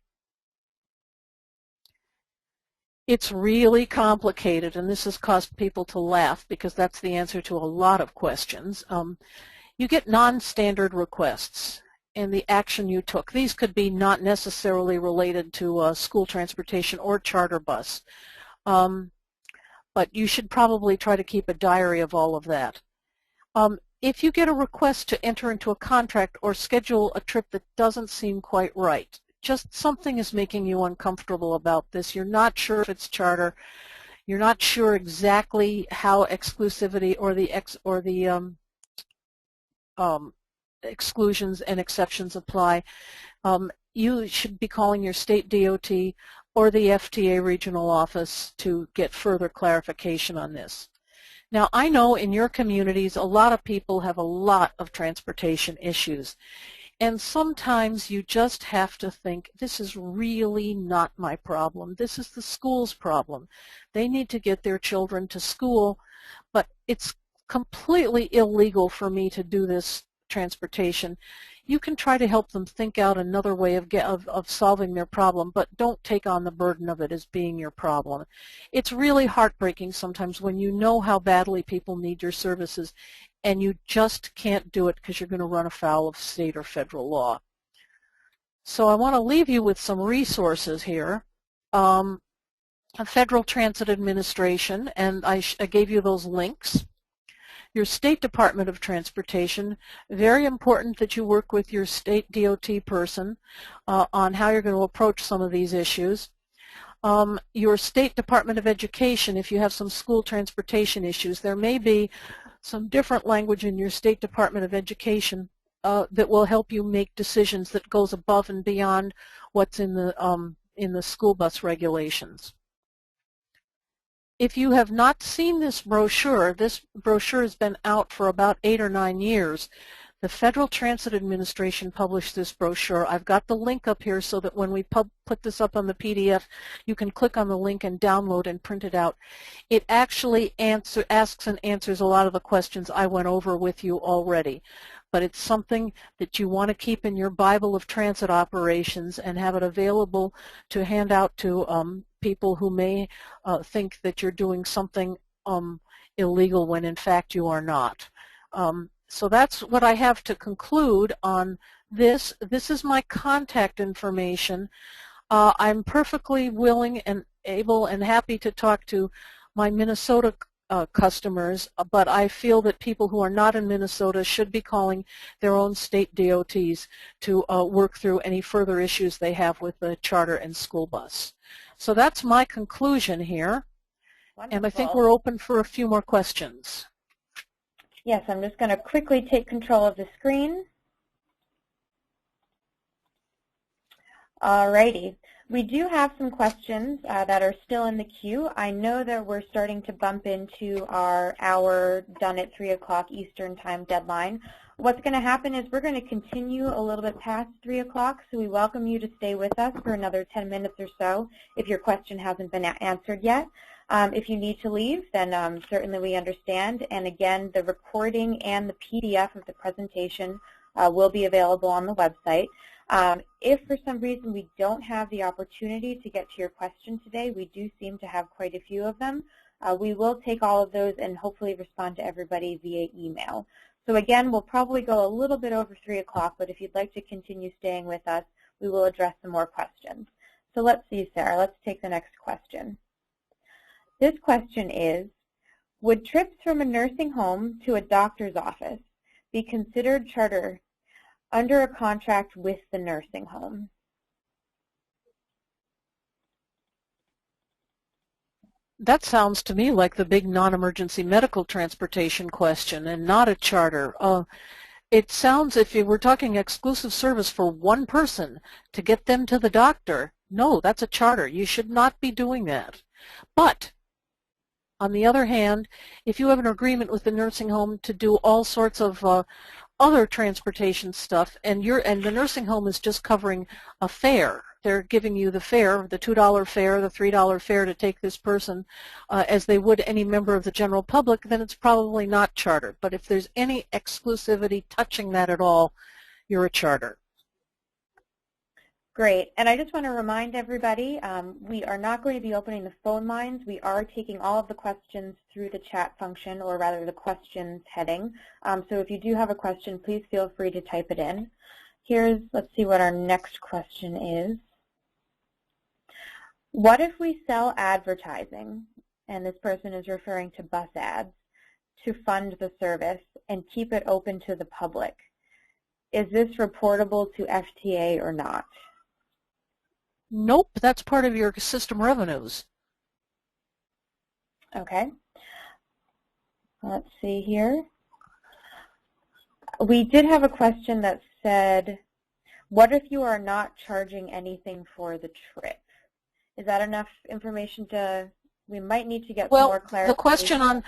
It's really complicated, and this has caused people to laugh because that's the answer to a lot of questions. You get non-standard requests and the action you took. These could be not necessarily related to school transportation or charter bus, but you should probably try to keep a diary of all of that. If you get a request to enter into a contract or schedule a trip that doesn't seem quite right, just something is making you uncomfortable about this, you're not sure if it's charter, you're not sure exactly how exclusivity or the exclusions and exceptions apply, you should be calling your state DOT or the FTA regional office to get further clarification on this. Now, I know in your communities a lot of people have a lot of transportation issues, and sometimes you just have to think, this is really not my problem. This is the school's problem. They need to get their children to school, but it's completely illegal for me to do this transportation. You can try to help them think out another way of solving their problem, but don't take on the burden of it as being your problem. It's really heartbreaking sometimes when you know how badly people need your services and you just can't do it because you're going to run afoul of state or federal law. So I want to leave you with some resources here. Federal Transit Administration, and I gave you those links. Your State Department of Transportation, very important that you work with your state DOT person on how you're going to approach some of these issues. Your State Department of Education, if you have some school transportation issues, there may be some different language in your State Department of Education that will help you make decisions that goes above and beyond what's in the school bus regulations. If you have not seen this brochure has been out for about 8 or 9 years. The Federal Transit Administration published this brochure. I've got the link up here so that when we put this up on the PDF, you can click on the link and download and print it out. It actually asks and answers a lot of the questions I went over with you already. But it's something that you want to keep in your Bible of transit operations and have it available to hand out to people who may think that you're doing something illegal when in fact you are not. So that's what I have to conclude on this. This is my contact information. I'm perfectly willing and able and happy to talk to my Minnesota customers, but I feel that people who are not in Minnesota should be calling their own state DOTs to work through any further issues they have with the charter and school bus. So that's my conclusion here. Wonderful. And I think we're open for a few more questions. Yes, I'm just going to quickly take control of the screen. Alrighty. We do have some questions that are still in the queue. I know that we're starting to bump into our hour done at 3 o'clock Eastern Time deadline. What's going to happen is we're going to continue a little bit past 3 o'clock, so we welcome you to stay with us for another 10 minutes or so if your question hasn't been answered yet. If you need to leave, then certainly we understand. And again, the recording and the PDF of the presentation will be available on the website. If for some reason we don't have the opportunity to get to your question today, we do seem to have quite a few of them. We will take all of those and hopefully respond to everybody via email. So again, we'll probably go a little bit over 3 o'clock, but if you'd like to continue staying with us, we will address some more questions. So let's see, Sarah, let's take the next question. This question is, would trips from a nursing home to a doctor's office be considered charter under a contract with the nursing home? That sounds to me like the big non-emergency medical transportation question and not a charter. It sounds, if you were talking exclusive service for one person to get them to the doctor, no, that's a charter. You should not be doing that. But on the other hand, if you have an agreement with the nursing home to do all sorts of other transportation stuff, and the nursing home is just covering a fare, they're giving you the fare, the $2 fare, the $3 fare to take this person as they would any member of the general public, then it's probably not charter. But if there's any exclusivity touching that at all, you're a charter. Great. And I just want to remind everybody, we are not going to be opening the phone lines. We are taking all of the questions through the chat function, or rather the questions heading. So if you do have a question, please feel free to type it in. Let's see what our next question is. What if we sell advertising, and this person is referring to bus ads, to fund the service and keep it open to the public? Is this reportable to FTA or not? Nope, that's part of your system revenues. Okay. Let's see here. We did have a question that said, what if you are not charging anything for the trip? Is that enough information to, we might need to get Well, more clarification. the question on,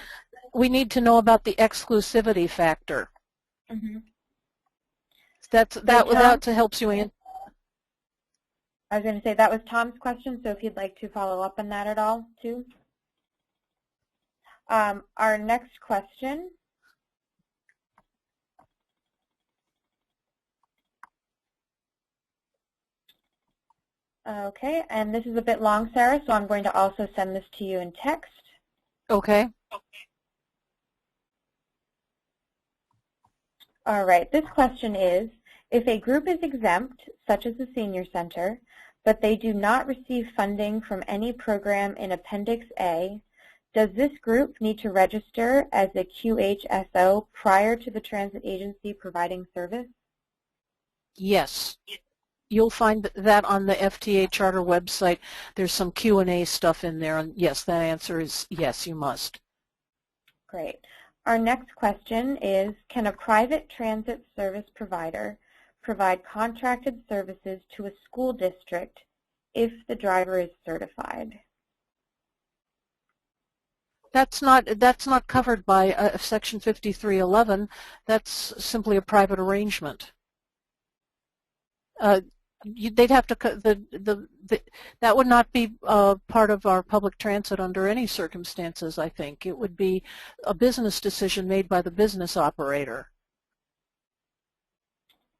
we need to know about the exclusivity factor. Mm-hmm. That helps you answer. I was going to say that was Tom's question, so if you'd like to follow up on that at all, too. Our next question. Okay, and this is a bit long, Sarah, so I'm going to also send this to you in text. Okay. All right, this question is, if a group is exempt, such as the Senior Center, but they do not receive funding from any program in Appendix A, does this group need to register as a QHSO prior to the transit agency providing service? Yes. You'll find that on the FTA charter website. There's some Q&A stuff in there, and yes, that answer is yes, you must. Great. Our next question is, can a private transit service provider provide contracted services to a school district if the driver is certified? That's not covered by Section 5311. That's simply a private arrangement. They'd have to that would not be part of our public transit under any circumstances. I think it would be a business decision made by the business operator.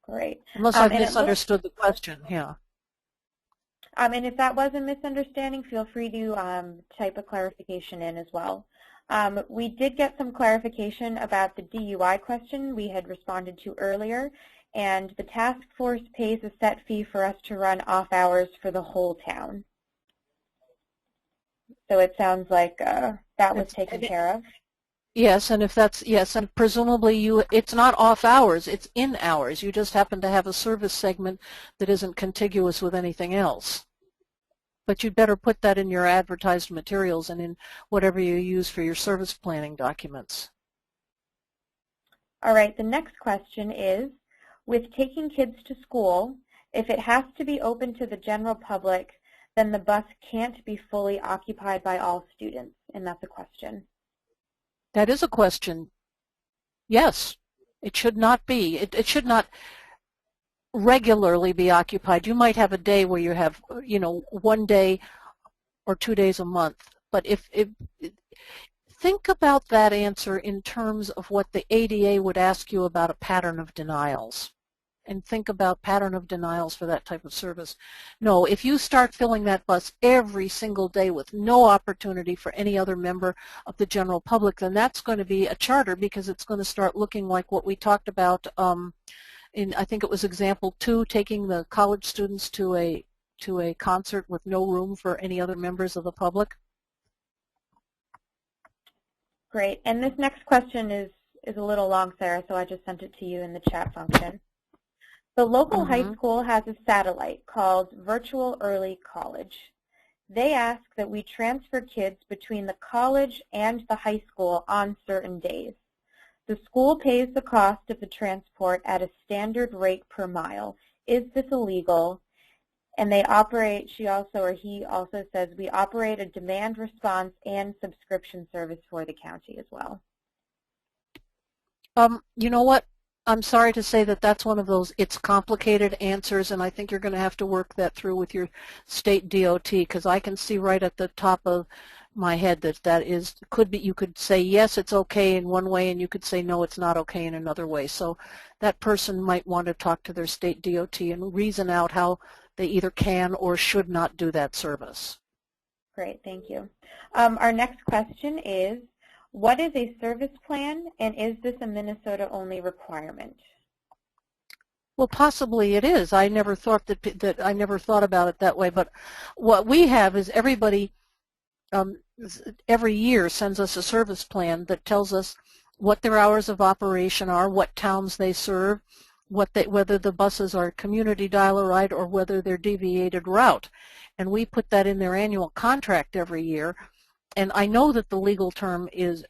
Great. Unless I've misunderstood the question, yeah. And if that was a misunderstanding, feel free to type a clarification in as well. We did get some clarification about the DUI question we had responded to earlier, and the task force pays a set fee for us to run off hours for the whole town. So it sounds like that was taken care of. Yes, and if that's, yes, and presumably it's not off hours, it's in hours. You just happen to have a service segment that isn't contiguous with anything else. But you'd better put that in your advertised materials and in whatever you use for your service planning documents. All right, the next question is, with taking kids to school, if it has to be open to the general public, then the bus can't be fully occupied by all students, and that's a question. That is a question. Yes, it should not be. It should not regularly be occupied. You might have a day where you have, 1 day or 2 days a month. But think about that answer in terms of what the ADA would ask you about a pattern of denials. And think about pattern of denials for that type of service. No, if you start filling that bus every single day with no opportunity for any other member of the general public, then that's going to be a charter, because it's going to start looking like what we talked about in, I think it was example 2, taking the college students to a concert with no room for any other members of the public. Great. And this next question is a little long, Sarah, so I just sent it to you in the chat function. The local high school has a satellite called Virtual Early College. They ask that we transfer kids between the college and the high school on certain days. The school pays the cost of the transport at a standard rate per mile. Is this illegal? And they operate, she also or he also says, we operate a demand response and subscription service for the county as well. You know what? I'm sorry to say that that's one of those it's complicated answers, and I think you're going to have to work that through with your state DOT, because I can see right at the top of my head that could be, you could say yes, it's okay in one way, and you could say no, it's not okay in another way. So that person might want to talk to their state DOT and reason out how they either can or should not do that service. Great, thank you. Our next question is, what is a service plan, and is this a Minnesota-only requirement? Well, possibly it is. I never thought that I never thought about it that way. But what we have is everybody every year sends us a service plan that tells us what their hours of operation are, what towns they serve, whether the buses are community dial-a-ride or whether they're deviated route, and we put that in their annual contract every year. And I know that the legal term is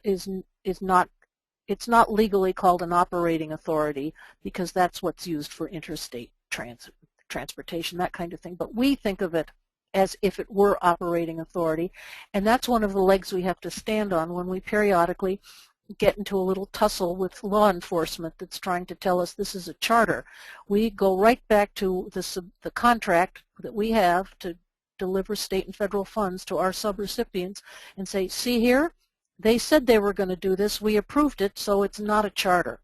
not, it's not legally called an operating authority, because that's what's used for interstate transportation, that kind of thing. But we think of it as if it were operating authority. And that's one of the legs we have to stand on when we periodically get into a little tussle with law enforcement that's trying to tell us this is a charter. We go right back to the contract that we have to deliver state and federal funds to our sub-recipients and say, see here, they said they were going to do this, we approved it, so it's not a charter.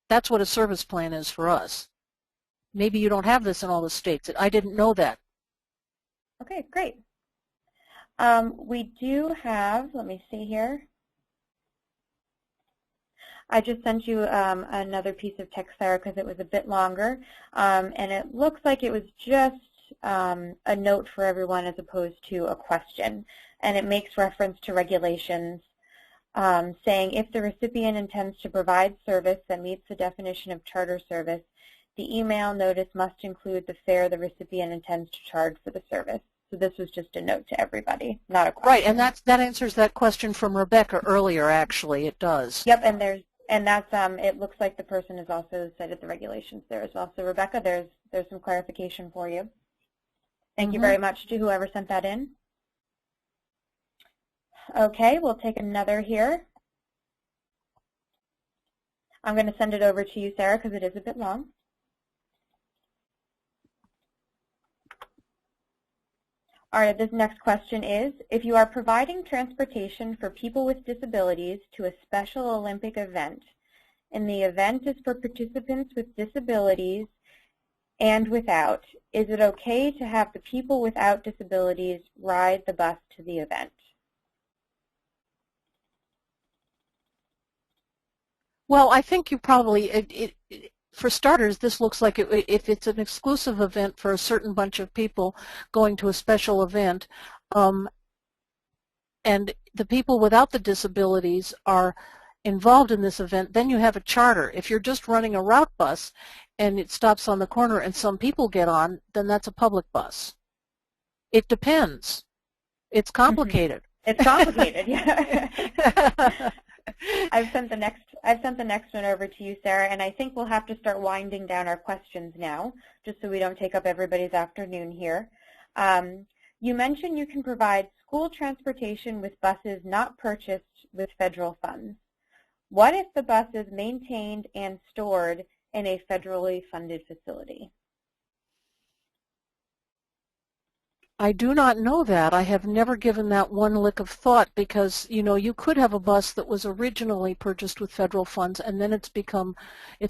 That's what a service plan is for us. Maybe you don't have this in all the states. I didn't know that. Okay, great. We do have, let me see here. I just sent you another piece of text, Sarah, because it was a bit longer. And it looks like it was just a note for everyone as opposed to a question. And it makes reference to regulations saying if the recipient intends to provide service that meets the definition of charter service, the email notice must include the fare the recipient intends to charge for the service. So this was just a note to everybody, not a question. Right, and that answers that question from Rebecca earlier, actually. It does. Yep, and that's it looks like the person has also cited the regulations there as well. So Rebecca, there's some clarification for you. Thank you very much to whoever sent that in. Okay, we'll take another here. I'm going to send it over to you, Sarah, because it is a bit long. All right, this next question is, if you are providing transportation for people with disabilities to a Special Olympic event, and the event is for participants with disabilities and without, is it okay to have the people without disabilities ride the bus to the event? Well, I think you probably, for starters, this looks like if it's an exclusive event for a certain bunch of people going to a special event, and the people without the disabilities are involved in this event, then you have a charter. If you're just running a route bus and it stops on the corner and some people get on, then that's a public bus. It depends. It's complicated. It's complicated, yeah. I've sent the next one over to you, Sarah, and I think we'll have to start winding down our questions now, just so we don't take up everybody's afternoon here. You mentioned you can provide school transportation with buses not purchased with federal funds. What if the bus is maintained and stored in a federally funded facility? I do not know that. I have never given that one lick of thought because, you know, you could have a bus that was originally purchased with federal funds and then it's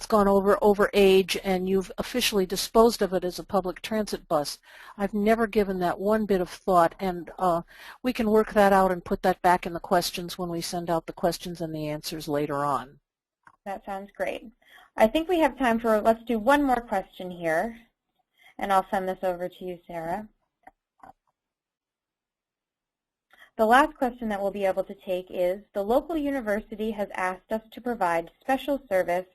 gone over age and you've officially disposed of it as a public transit bus. I've never given that one bit of thought, and we can work that out and put that back in the questions when we send out the questions and the answers later on. That sounds great. I think we have time for, let's do one more question here, and I'll send this over to you, Sarah. The last question that we'll be able to take is, the local university has asked us to provide special service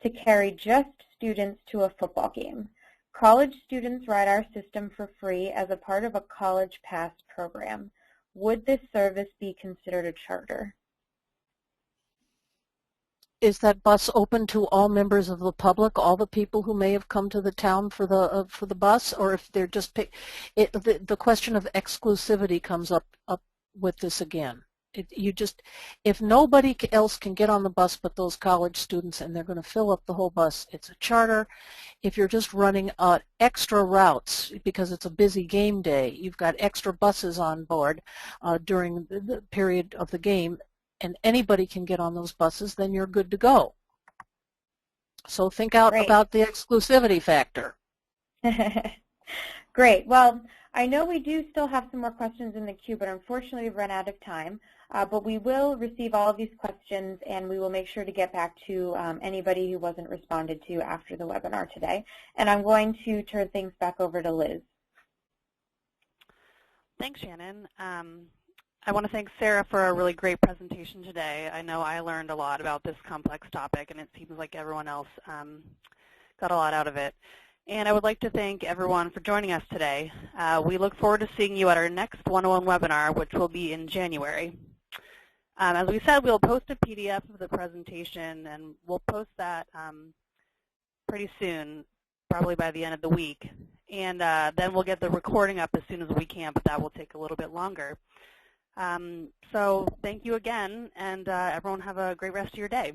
to carry just students to a football game. College students ride our system for free as a part of a college pass program. Would this service be considered a charter? Is that bus open to all members of the public, all the people who may have come to the town for the bus, or if they're just the question of exclusivity comes up with this again. If nobody else can get on the bus but those college students and they're going to fill up the whole bus, it's a charter. If you're just running extra routes because it's a busy game day, you've got extra buses on board during the period of the game, and anybody can get on those buses, then you're good to go. So think out about the exclusivity factor. Great. Well, I know we do still have some more questions in the queue, but unfortunately we've run out of time. But we will receive all of these questions, and we will make sure to get back to anybody who wasn't responded to after the webinar today. And I'm going to turn things back over to Liz. Thanks, Shannon. I want to thank Sarah for a really great presentation today. I know I learned a lot about this complex topic, and it seems like everyone else got a lot out of it. And I would like to thank everyone for joining us today. We look forward to seeing you at our next 101 webinar, which will be in January. As we said, we'll post a PDF of the presentation, and we'll post that pretty soon, probably by the end of the week. and then we'll get the recording up as soon as we can, but that will take a little bit longer. So thank you again, and everyone have a great rest of your day.